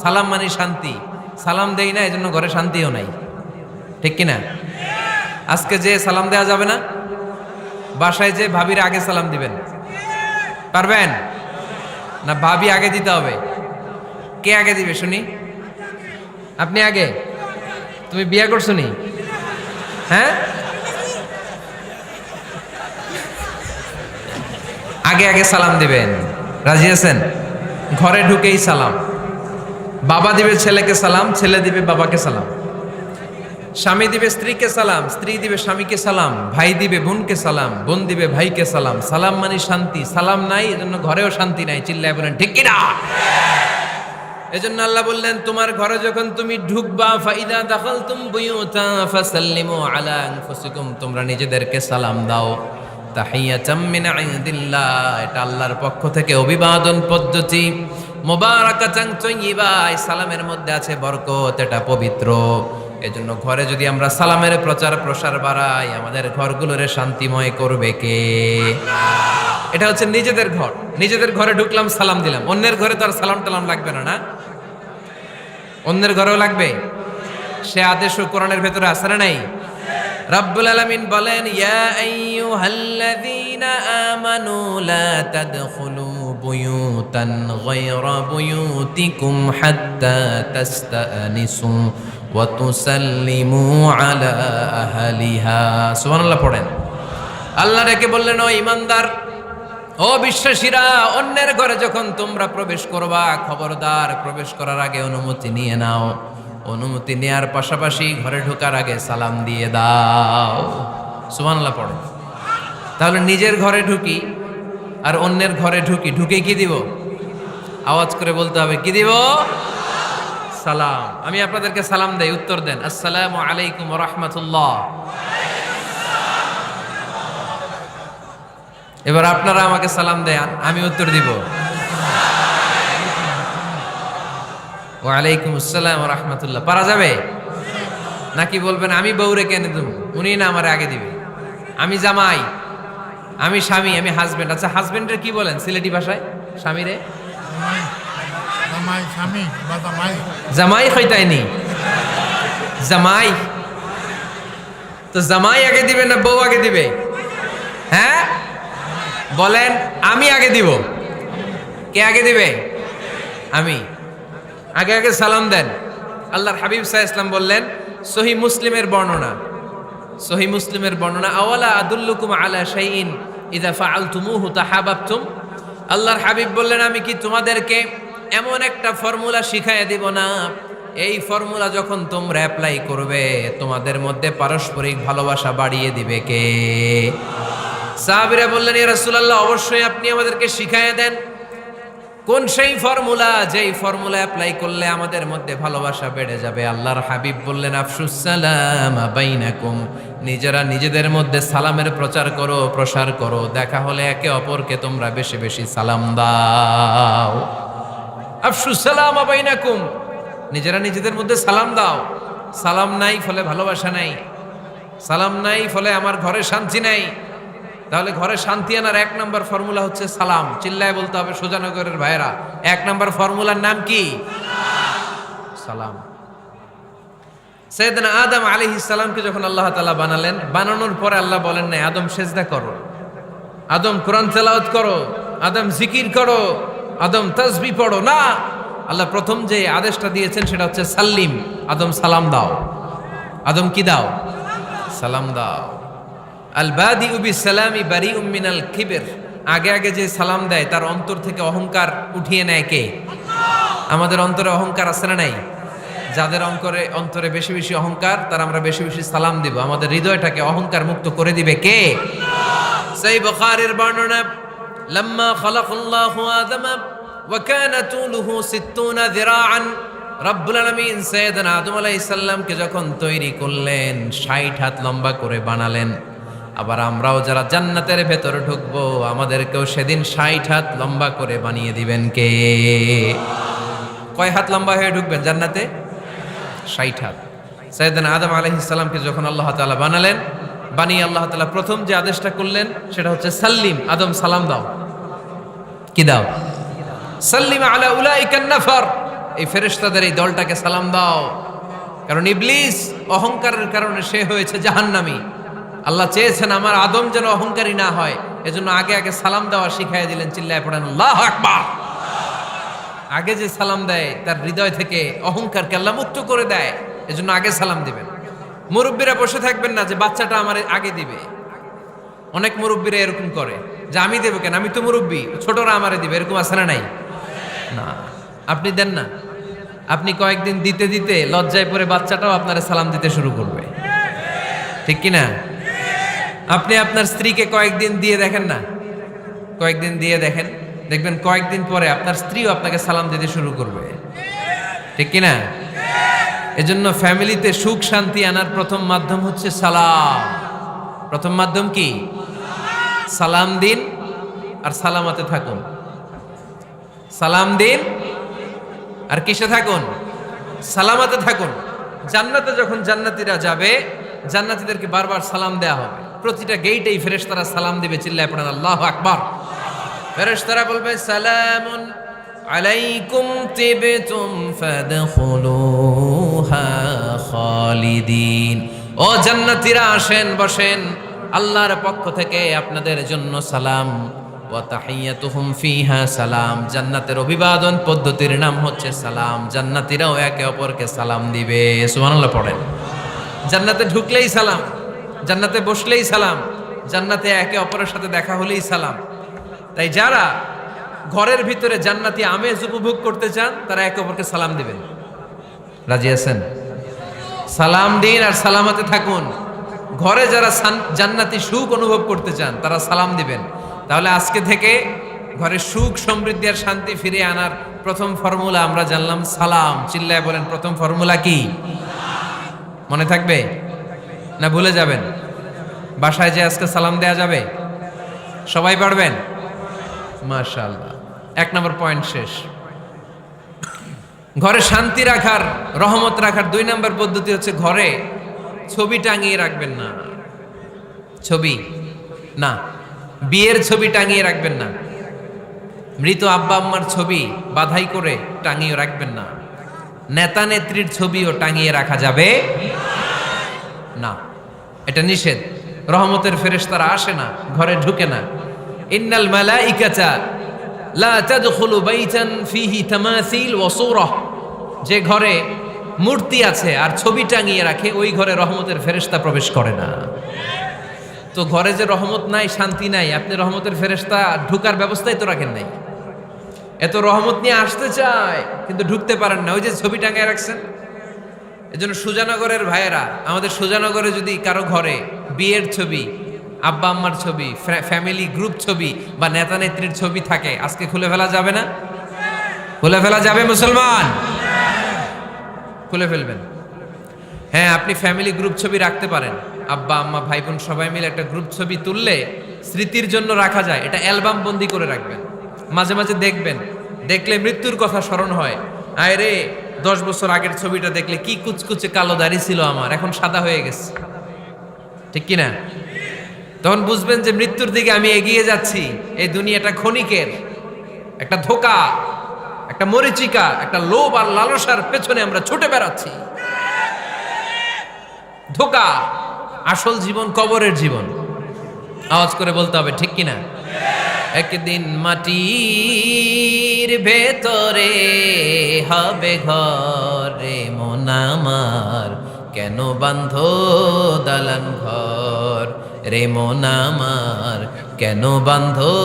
সালাম মানে শান্তি। সালাম দেই না, এজন্য ঘরে শান্তিও নাই। ঠিক কিনা? আজকে যে সালাম দেওয়া যাবে না, বাসায় যে ভাবির আগে সালাম দিবেন, পারবেন না? ভাবি আগে দিতে হবে? কে আগে দিবে শুনি? আপনি আগে? তুমি বিয়ে করছো নি? হ্যাঁ, আগে আগে সালাম দিবেন। রাজি আছেন? ঘরে ঢুকেই সালাম। বাবা দিবে ছেলেকে সালাম, ছেলে দিবে বাবাকে সালাম। স্বামী দিবে স্ত্রীকে সালাম, স্ত্রী দিবে স্বামীকে সালাম। ভাই দিবে বোনকে সালাম, বোন দিবে ভাইকে সালাম। সালাম মানে শান্তি। সালাম নাই, এজন্য ঘরেও শান্তি নাই। চিল্লায় বলেন ঠিক কিনা? এজন্য আল্লাহ বললেন, তোমার ঘরে যখন তুমি ঢুকবা, ফাইদা দাখালতুম বুয়ুতা ফাসাল্লিমু আলা আনফুসিকুম, তোমরা নিজেদেরকে সালাম দাও। তাহিয়াতাম মিন ইনদিল্লাহ, এটা আল্লাহর পক্ষ থেকে অভিবাদন পদ্ধতি। মুবারাকাতান তাইয়্যিবা, এই সালামের মধ্যে আছে বরকত, এটা পবিত্র। এজন্য ঘরে যদি আমরা সালামের প্রচার প্রসার বাড়াই, আমাদের ঘরগুলোরে শান্তিময় করবে কে? এটা হচ্ছে নিজেদের ঘর। নিজেদের ঘরে ঢুকলাম, সালাম দিলাম। অন্যের ঘরে তো আর সালাম টালাম লাগবে না, না? অন্যের ঘরেও লাগবে। সে আদেশও কোরআনের ভেতরে আছে না নাই? রব্বুল আলামিন বলেন, ইয়া আইয়ুহাল্লাযীনা আমানু লা তাদখুলু বুয়ুতান গায়রা বুয়ুতিকুম হাত্তা তাস্তানিসু ওয়া তুসাল্লিমু আলা আহলিহা। সুবহানাল্লাহ পড়েন। আল্লাহ রেখে বললেন, ও ঈমানদার, ও বিশ্বাসীরা, অন্যের ঘরে যখন তোমরা প্রবেশ করবা, খবরদার প্রবেশ করার আগে অনুমতি নিয়ে নাও। অনুমতি নেয়ার পাশাপাশি ঘরে ঢোকার আগে সালাম দিয়ে দাও। সুবহানাল্লাহ পড়ে। তাহলে নিজের ঘরে ঢুকি আর অন্যের ঘরে ঢুকি, ঢুকে কি দিব? আওয়াজ করে বলতে হবে, কি দিব? সালাম। আমি আপনাদেরকে সালাম দেই, উত্তর দেন, আসসালামু আলাইকুম ওয়া রাহমাতুল্লাহ। এবার আপনারা আমাকে সালাম দেন, আমি উত্তর দিব, ওয়ালাইকুম আসসালাম ওয়া রাহমাতুল্লাহ। পারা যাবে নাকি বলবেন আমি বউরে কেন দেব, উনি না আমার আগে দিবে? আমি জামাই, আমি স্বামী, আমি হাজবেন্ড। আচ্ছা, হাজবেন্ডের কি বলেন সিলেটি ভাষায়? স্বামীরে জামাই হইতাইনি? জামাই। তো জামাই আগে দিবে না বউ আগে দিবে? হ্যাঁ বলেন, আমি আগে দিব। কে আগে দিবে? আমি। আগে আগে সালাম দেন। আল্লাহর হাবিব সাল্লাল্লাহু আলাইহি ওয়াসাল্লাম বললেন, সহিহ মুসলিমের বর্ণনা, সহিহ মুসলিমের বর্ণনা, আওয়ালা আদুল্লুকুম আলা শাইইন ইযা ফাআলতুমুহু তাহাবাবতুম। আল্লাহর হাবিব বললেন, আমি কি তোমাদেরকে এমন একটা ফর্মুলা শিখাইয়া দিব না, এই ফর্মুলা যখন তোমরা অ্যাপ্লাই করবে, তোমাদের মধ্যে পারস্পরিক ভালোবাসা বাড়িয়ে দিবে কে? সাহাবীরা বললেন, ইয়া রাসূলুল্লাহ, অবশ্যই আপনি আমাদেরকে শিখাইয়া দেন। কোন সেই ফর্মুলা, যেই ফর্মুলা অ্যাপ্লাই করলে আমাদের মধ্যে ভালোবাসা বেড়ে যাবে? আল্লাহর হাবিব বললেন, আফশুস সালাম বাইনাকুম, নিজেরা নিজেদের মধ্যে সালামের প্রচার করো, প্রসার করো। দেখা হলে একে অপরকে তোমরা বেশি বেশি সালাম দাও। আফশুস সালাম বাইনাকুম, নিজেরা নিজেদের মধ্যে সালাম দাও। সালাম নাই ফলে ভালোবাসা নাই, সালাম নাই ফলে আমার ঘরে শান্তি নাই। তাহলে ঘরে শান্তি আনার এক নম্বর ফর্মুলা হচ্ছে সালাম। চিল্লায় বলতে হবে সোজানগরের ভাইয়েরা, এক নম্বর ফর্মুলার নাম কি? সালাম। সাইয়েদনা আদম আলাইহিস সালামকে যখন আল্লাহ তাআলা বানালেন, বানানোর পরে আল্লাহ বলেন না আদম সেজদা করো, আদম কোরআন তেলাওয়াত করো, আদম জিকির করো, আদম তাসবিহ পড়ো, না। আল্লাহ প্রথম যে আদেশটা দিয়েছেন সেটা হচ্ছে সাল্লিম, আদম সালাম দাও। আদম কি দাও? সালাম দাও। আল বাদিউ বিসসালামি বারিউম মিনাল কিবর, আগে আগে যে সালাম দেয় তার অন্তর থেকে অহংকার উঠিয়ে নেয় কে? আমাদের অন্তরে অহংকার আছে না নাই? যাদের অন্তরে বেশি বেশি অহংকার, তার আমরা বেশি বেশি সালাম দিব। আমাদের হৃদয়টাকে অহংকার মুক্ত করে দিবে কে? সহিহ বুখারীর বর্ণনা, লাম্মা খালাকাল্লাহু আদমা ওয়া কানা তুলুহু 60 যিরাআন, রব্বুল আলামিন সাইয়েদনা আদম আলাইহিস সালামকে যখন তৈরি করলেন 60 হাত লম্বা করে বানালেন। আবার আমরাও যারা জান্নাতের ভেতরে ঢুকবো, আমাদেরকেও সেদিন 60 হাত লম্বা করে বানিয়ে দিবেন কে? কয় হাত লম্বা হয়ে ঢুকবেন জান্নাতে? 60 হাত। সাইয়েদনা আদম আলাইহিস সালামকে যখন আল্লাহ তাআলা বানালেন, বানিয়ে আল্লাহ তাআলা প্রথম যে আদেশটা করলেন সেটা হচ্ছে সাল্লিম, আদম সালাম দাও। কি দাও? সাল্লিম আলা উলাইকান নাফার, এই ফেরেশতাদের এই দলটাকে সালাম দাও, কারণ ইবলিস অহংকারের কারণে সে হয়েছে জাহান্নামী। আল্লাহ চেয়েছেন আমার আদম যেন অহংকারী না হয়, এজন্য আগে আগে সালাম দেওয়া শিখাইয়া দিলেন। চিল্লায় পড়েন আল্লাহু আকবার। আগে যে সালাম দেয় তার হৃদয় থেকে অহংকারকে আল্লাহ মুক্ত করে দেয়, এজন্য আগে সালাম দিবেন। মুরব্বীরা বসে থাকবেন না যে বাচ্চাটা আমার আগে দিবে। অনেক মুরব্বীরা এরকম করে যে আমি দেবো কেন, আমি তো মুরব্বী, ছোটরা আমারে দিবে, এরকম আছে না নাই? না, আপনি দেন না। আপনি কয়েকদিন দিতে দিতে লজ্জায় পড়ে বাচ্চাটাও আপনারা সালাম দিতে শুরু করবে, ঠিক কি না? আপনি আপনার স্ত্রীকে কয়েকদিন দিয়ে দেখেন না, কয়েকদিন দিয়ে দেখেন, দেখবেন কয়েকদিন পরে আপনার স্ত্রীও আপনাকে সালাম দিতে শুরু করবে, ঠিক কি না? এজন্য ফ্যামিলিতে সুখ শান্তি আনার প্রথম মাধ্যম হচ্ছে সালাম। প্রথম মাধ্যম কি? সালাম দিন আর সালামাতে থাকুন। সালাম দিন আর কিসে থাকুন? সালামাতে থাকুন। জান্নাতে যখন জান্নাতীরা যাবে, জান্নাতীদেরকে বারবার সালাম দেয়া হবে। প্রতিটা গেইটেই ফেরেশতারা সালাম দিবে। চিল্লায় পড়েন আল্লাহু আকবার। ফেরেশতারা বলবে সালামুন আলাইকুম তিবতুম ফাদখুলুহা খালিদিন। ও জান্নাতীরা আসেন, বসেন, আল্লাহর পক্ষ থেকে আপনাদের জন্য সালাম। ওয়া তাহিয়াতুহুম ফিহা সালাম। জান্নাতের অভিবাদন পদ্ধতির নাম হচ্ছে সালাম। জান্নাতীরাও একে অপরকে সালাম দিবে। সুবহানাল্লাহ পড়েন। জান্নাতে ঢুকলেই সালাম, জান্নাতে বসলেই সালাম, জান্নাতে একে অপরের সাথে দেখা হলেই সালাম। তাই যারা ঘরের ভিতরে জান্নাতি আমেজ উপভোগ করতে চান তারা একে অপরকে সালাম দিবেন। রাজি আছেন? সালাম দিন আর সালামাতে থাকুন। ঘরে যারা জান্নাতি সুখ অনুভব করতে চান তারা সালাম দিবেন। তাহলে আজকে থেকে ঘরে সুখ সমৃদ্ধি আর শান্তি ফিরিয়ে আনার প্রথম ফর্মুলা আমরা জানলাম সালাম। চিল্লায় বলেন প্রথম ফর্মুলা কি? মনে থাকবে না ভুলে যাবেন? বাসায় যে আজকে সালাম দেয়া যাবে? সবাই পারবেন? মাশাআল্লাহ। 1 নম্বর পয়েন্ট শেষ। ঘরে শান্তি রাখার, রহমত রাখার 2 নম্বর পদ্ধতি হচ্ছে ঘরে ছবি টাঙিয়ে রাখবেন না। ছবি না, বিয়ের ছবি টাঙিয়ে রাখবেন না। মৃত আব্বা আম্মার ছবি বাধাই করে টাঙিয়ে রাখবেন না। নেতা নেত্রীর ছবিও টাঙিয়ে রাখা যাবে না, এটা নিষেধ। রহমতের ফেরেশতারা আসে না, ঘরে ঢুকে না। ইন্নাল মালাইকাতা লা তাদখুলু বাইতান ফিহি তামাসিল ওয়া সূরা। যে ঘরে মূর্তি আছে আর ছবি টাঙিয়ে রাখে ওই ঘরে রহমতের ফেরেশতা প্রবেশ করে না। তো ঘরে যে রহমত নাই, শান্তি নাই, আপনি রহমতের ফেরেশতা ঢুকার ব্যবস্থাই তো রাখেন নাই। এত রহমত নিয়ে আসতে চায় কিন্তু ঢুকতে পারেন না, ওই যে ছবি টাঙিয়ে রাখছেন। এজন্য সুজানগরের ভাইয়েরা, আমাদের সুজানগরে যদি কারো ঘরে বিয়ের ছবি, আব্বা আম্মার ছবি, ফ্যামিলি গ্রুপ ছবি বা নেতা নেত্রীর ছবি থাকে, আজকে খুলে ফেলা যাবে না? খুলে ফেলা যাবে মুসলমান? খুলে ফেলবেন। হ্যাঁ, আপনি ফ্যামিলি গ্রুপ ছবি রাখতে পারেন। আব্বা আম্মা ভাই বোন সবাই মিলে একটা গ্রুপ ছবি তুললে স্মৃতির জন্য রাখা যায়। এটা অ্যালবাম বন্দি করে রাখবেন। মাঝে মাঝে দেখবেন, দেখলে মৃত্যুর কথা স্মরণ হয়। আয় রে, 10 বছর আগের ছবিটা দেখলে কি কুচকুচে কালো দাড়ি ছিল আমার, এখন সাদা হয়ে গেছে, ঠিক কিনা? তখন বুঝবেন যে মৃত্যুর দিকে আমি এগিয়ে যাচ্ছি। এই দুনিয়াটা ক্ষণিকের, একটা ধোঁকা, একটা মরিচিকা, একটা লোভ আর লালসার পেছনে আমরা ছুটে বেড়াচ্ছি। ধোঁকা। আসল জীবন কবরের জীবন। আওয়াজ করে বলতে হবে, ঠিক কিনা? একদিন মাটির ভেতরে হবে ঘরে মন আমার, কেন বাঁধো দালান ঘর রে মন আমার, কেন বাঁধো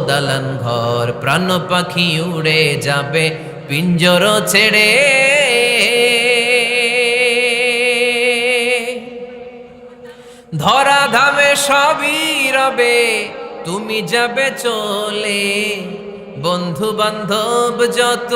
দালান ঘর। প্রাণ পাখি উড়ে যাবে পিঞ্জর ছেড়ে, ধরা ধামে সবই রবে তুমি যাবে চলে। বন্ধু বান্ধব যত